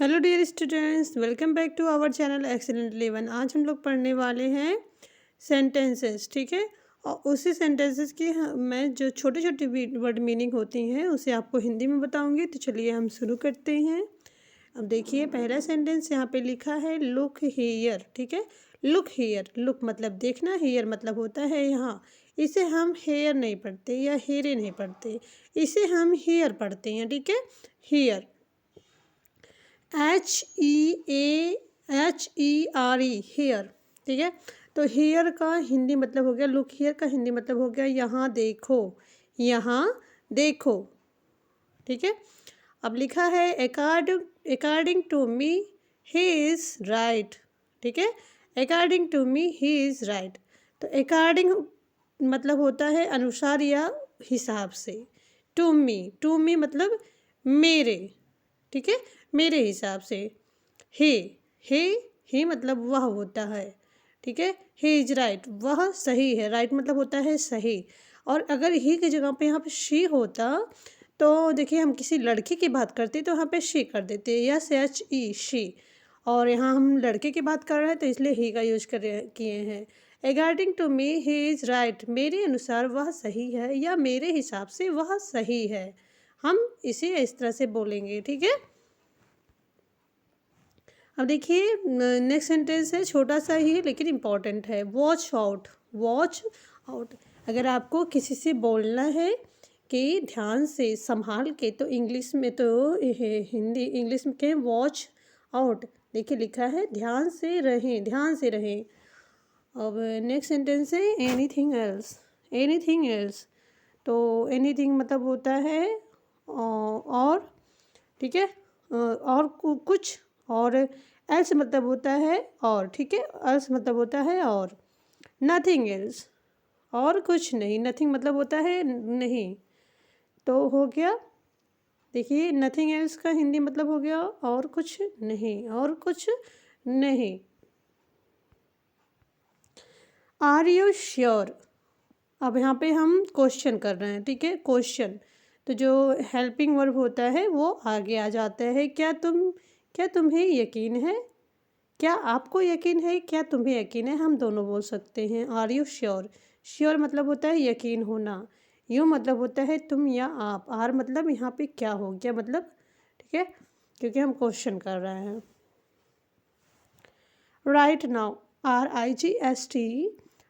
Hello dear students, welcome back to our channel excellent 11। आज हम लोग पढ़ने वाले हैं सेंटेंसेस, ठीक है। और उसी सेंटेंसेस की मैं जो छोटे छोटे वर्ड मीनिंग होती हैं उसे आपको हिंदी में बताऊंगी। तो चलिए हम शुरू करते हैं। अब देखिए, पहला सेंटेंस यहाँ पे लिखा है लुक हियर, ठीक है। लुक हियर, लुक मतलब देखना, हियर मतलब होता है यहाँ। इसे हम हेयर नहीं पढ़ते या हेरे नहीं पढ़ते, इसे हम हियर पढ़ते हैं, ठीक है। हियर, HEAR, हेयर, ठीक है। तो हेयर का हिंदी मतलब हो गया, लुक हेयर का हिंदी मतलब हो गया यहाँ देखो, यहाँ देखो, ठीक है। अब लिखा है according to me he is right, ठीक है। According to me he is right. तो अकॉर्डिंग मतलब होता है अनुसार या हिसाब से। टू मी मतलब मेरे, ठीक है, मेरे हिसाब से। हे, हे, हे मतलब वह होता है, ठीक है। ही इज राइट, वह सही है। राइट मतलब होता है सही। और अगर ही की जगह पे यहाँ पे शी होता तो देखिए, हम किसी लड़की की बात करते तो यहाँ पे शी कर देते, SHE, शी। और यहाँ हम लड़के की बात कर रहे हैं तो इसलिए ही का यूज किए हैं। According to me he is right, मेरे अनुसार वह सही है या मेरे हिसाब से वह सही है। हम इसे इस तरह से बोलेंगे, ठीक है। अब देखिए, नेक्स्ट सेंटेंस है, छोटा सा ही है लेकिन इम्पॉर्टेंट है। Watch out, watch out. अगर आपको किसी से बोलना है कि ध्यान से, संभाल के, तो इंग्लिश में तो हिंदी इंग्लिश में कहें वॉच आउट। देखिए लिखा है ध्यान से रहें, ध्यान से रहें। अब नेक्स्ट सेंटेंस है एनीथिंग एल्स, एनीथिंग एल्स। तो एनीथिंग मतलब होता है और, ठीक है, और कुछ। और एल्स मतलब होता है और, ठीक है, एल्स मतलब होता है और। नथिंग एल्स, और कुछ नहीं। नथिंग मतलब होता है नहीं। तो हो गया, देखिए नथिंग एल्स का हिंदी मतलब हो गया और कुछ नहीं, और कुछ नहीं। Are you sure. अब यहाँ पे हम क्वेश्चन कर रहे हैं, ठीक है, क्वेश्चन। तो जो हेल्पिंग वर्ब होता है वो आगे आ जाता है। क्या तुम्हें यकीन है, क्या आपको यकीन है, क्या तुम्हें यकीन है, हम दोनों बोल सकते हैं। आर यू श्योर, श्योर मतलब होता है यकीन होना। यू मतलब होता है तुम या आप। आर मतलब यहाँ पे क्या हो गया मतलब, ठीक है, क्योंकि हम क्वेश्चन कर रहे हैं। Right now, RIGHT।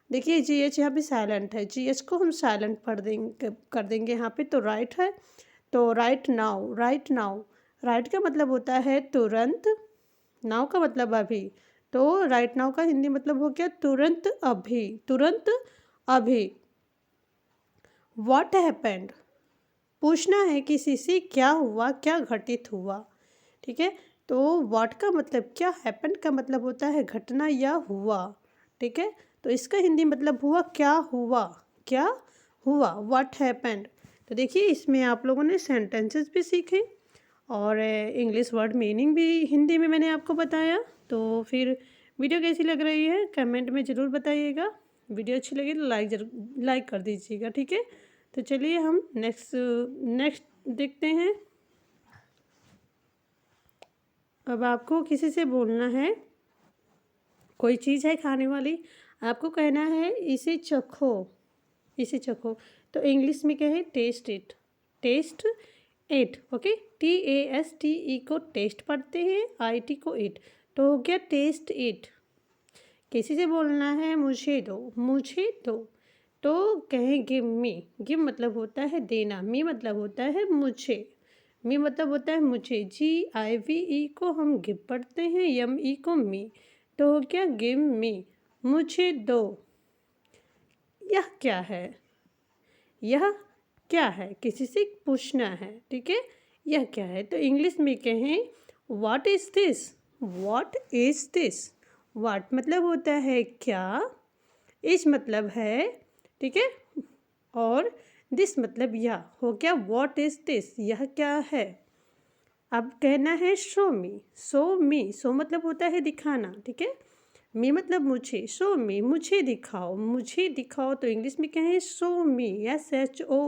देखिए GH यहाँ पे साइलेंट है, GH को हम साइलेंट कर देंगे यहाँ पे। तो राइट है, तो right now, right now. Right का मतलब होता है तुरंत, नाउ का मतलब अभी। तो राइट नाउ का हिंदी मतलब हो गया तुरंत अभी, तुरंत अभी। व्हाट हैपेंड, पूछना है किसी से क्या हुआ, क्या घटित हुआ, ठीक है। तो व्हाट का मतलब क्या, हैपेंड का मतलब होता है घटना या हुआ, ठीक है। तो इसका हिंदी मतलब हुआ क्या हुआ, क्या हुआ, व्हाट हैपेंड। तो देखिए, इसमें आप लोगों ने सेंटेंसेस भी सीखे और इंग्लिश वर्ड मीनिंग भी हिंदी में मैंने आपको बताया। तो फिर वीडियो कैसी लग रही है कमेंट में ज़रूर बताइएगा। वीडियो अच्छी लगी तो लाइक कर दीजिएगा, ठीक है। तो चलिए हम नेक्स्ट देखते हैं। अब आपको किसी से बोलना है, कोई चीज़ है खाने वाली, आपको कहना है इसे चखो, इसे चखो। तो इंग्लिश में कहें taste it, taste it, okay. TASTE को टेस्ट पढ़ते हैं, IT को इट। तो हो गया टेस्ट इट। किसी से बोलना है मुझे दो, मुझे दो। तो कहें गिव मी, गिव मतलब होता है देना, मी मतलब होता है मुझे, मी मतलब होता है मुझे। GIVE को हम गिव पढ़ते हैं, ME को मी। तो हो गया गिव मी, मुझे दो। यह क्या है, यह क्या है, किसी से पूछना है, ठीक है। यह क्या है, तो इंग्लिश में कहें what is this, what is this. What मतलब होता है क्या, इज मतलब है, ठीक है, और दिस मतलब यह। हो गया व्हाट इज़ दिस, यह क्या है। अब कहना है शो मी, शो मी, शो मतलब होता है दिखाना, ठीक है। मी मतलब मुझे, शो मी मुझे दिखाओ, मुझे दिखाओ। तो इंग्लिश में कहें शो मी, SHO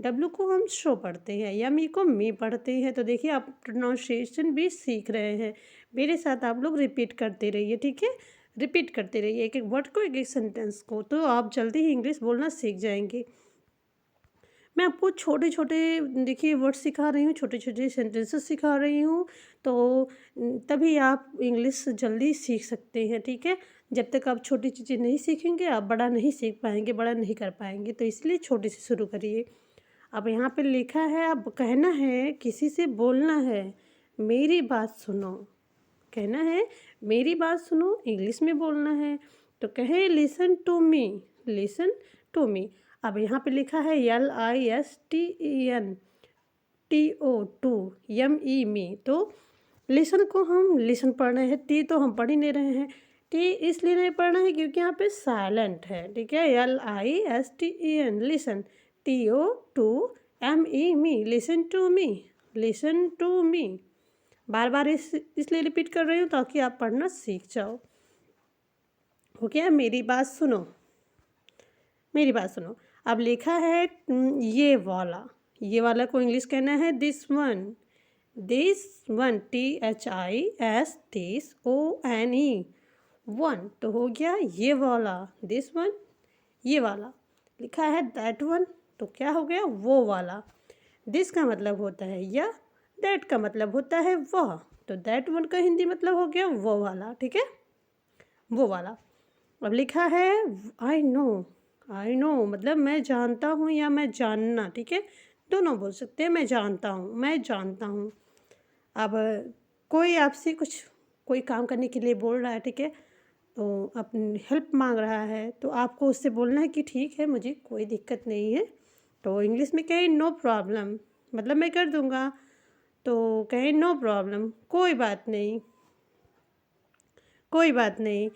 डब्लू को हम शो पढ़ते हैं, या मी को मी पढ़ते हैं। तो देखिए आप प्रोनाउंसिएशन भी सीख रहे हैं। मेरे साथ आप लोग रिपीट करते रहिए, ठीक है। रिपीट करते रहिए एक एक वर्ड को, एक एक सेंटेंस को, तो आप जल्दी ही इंग्लिश बोलना सीख जाएंगे। मैं आपको छोटे छोटे देखिए वर्ड सिखा रही हूँ, छोटे छोटे सेंटेंसेस सिखा रही हूँ, तो तभी आप इंग्लिश जल्दी सीख सकते हैं, ठीक है। जब तक आप छोटी चीज़ें नहीं सीखेंगे आप बड़ा नहीं सीख पाएंगे, बड़ा नहीं कर पाएंगे। तो इसलिए छोटे से शुरू करिए। अब यहाँ पे लिखा है, अब कहना है, किसी से बोलना है, मेरी बात सुनो। कहना है मेरी बात सुनो, इंग्लिश में बोलना है। तो कहे listen to me, listen to me. अब यहाँ पे लिखा है LISTEN TO, to, ME, me. तो लिसन को हम लिसन पढ़ रहे हैं, टी तो हम पढ़ ही नहीं रहे हैं। टी इसलिए नहीं पढ़ना है क्योंकि यहाँ पे साइलेंट है, ठीक है। LISTEN listen, TO, to, ME, me, listen to me, listen to मी। बार बार इसलिए रिपीट कर रही हूँ ताकि आप पढ़ना सीख जाओ। हो गया, मेरी बात सुनो, मेरी बात सुनो। अब लिखा है ये वाला, ये वाला को इंग्लिश कहना है this one, this one, THIS, this ONE, one. तो हो गया ये वाला, दिस वन, ये वाला। लिखा है दैट वन, तो क्या हो गया, वो वाला। दिस का मतलब होता है या, दैट का मतलब होता है वह, तो दैट वन का हिंदी मतलब हो गया वो वाला, ठीक है, वो वाला। अब लिखा है आई नो, आई नो मतलब मैं जानता हूँ या मैं जानना, ठीक है, दोनों बोल सकते हैं। मैं जानता हूँ, मैं जानता हूँ। अब कोई आपसे कुछ, कोई काम करने के लिए बोल रहा है, ठीक है, तो अपनी हेल्प मांग रहा है, तो आपको उससे बोलना है कि ठीक है, मुझे कोई दिक्कत नहीं है। तो इंग्लिश में कहें नो प्रॉब्लम, मतलब मैं कर दूँगा। तो कहें नो प्रॉब्लम, कोई बात नहीं, कोई बात नहीं,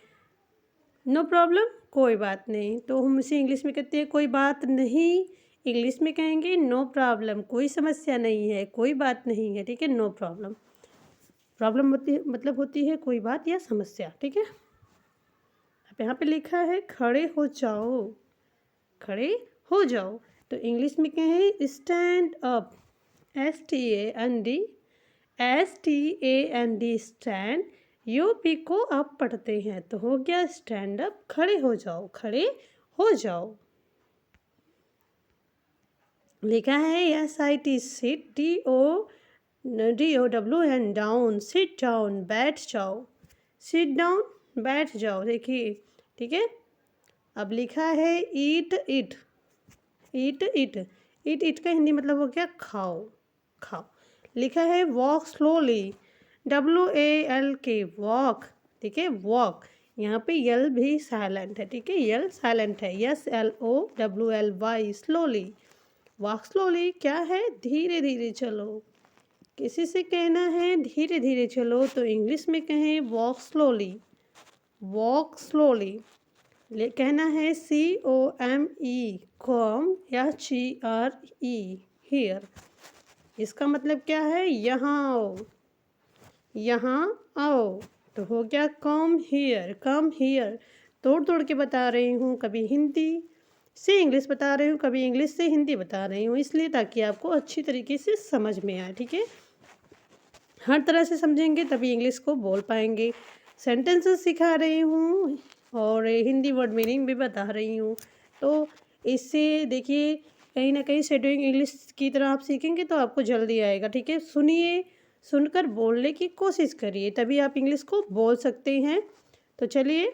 नो प्रॉब्लम, कोई बात नहीं। तो हम उसे इंग्लिश में कहते हैं कोई बात नहीं, इंग्लिश में कहेंगे नो प्रॉब्लम, कोई समस्या नहीं है, कोई बात नहीं है, ठीक है, नो प्रॉब्लम। प्रॉब्लम होती मतलब होती है कोई बात या समस्या, ठीक है। अब यहाँ पे लिखा है खड़े हो जाओ, खड़े हो जाओ। तो इंग्लिश में कहें stand up, STAND, stand. UP को आप पढ़ते हैं, तो हो गया स्टैंड अप, खड़े हो जाओ, खड़े हो जाओ। लिखा है SIT sit, DOWN down, sit down, बैठ जाओ, सिट डाउन, बैठ जाओ, देखिए, ठीक है। अब लिखा है eat it, eat it, eat it का हिंदी मतलब हो गया खाओ, खाओ। लिखा है वॉक स्लोली, WALK, वॉक, ठीक है, वॉक। यहाँ पे यल भी साइलेंट है, ठीक है, यल साइलेंट है, SLOWLY, स्लोली, वॉक स्लोली। क्या है, धीरे धीरे चलो। किसी से कहना है धीरे धीरे चलो, तो इंग्लिश में कहें वॉक स्लोली, वॉक स्लोली। कहना है COME, कॉम, HERE, हियर। इसका मतलब क्या है, यहाँ आओ, यहाँ आओ। तो हो गया कम हियर, कम हियर। तोड़ तोड़ के बता रही हूँ, कभी हिंदी से इंग्लिश बता रही हूँ, कभी इंग्लिश से हिंदी बता रही हूँ, इसलिए ताकि आपको अच्छी तरीके से समझ में आए, ठीक है। हर तरह से समझेंगे तभी इंग्लिश को बोल पाएंगे। सेंटेंसेस सिखा रही हूँ और हिंदी वर्ड मीनिंग भी बता रही हूँ। तो इससे देखिए कहीं ना कहीं शेडोइंग इंग्लिश की तरह आप सीखेंगे तो आपको जल्दी आएगा, ठीक है। सुनिए, सुनकर बोलने की कोशिश करिए, तभी आप इंग्लिश को बोल सकते हैं। तो चलिए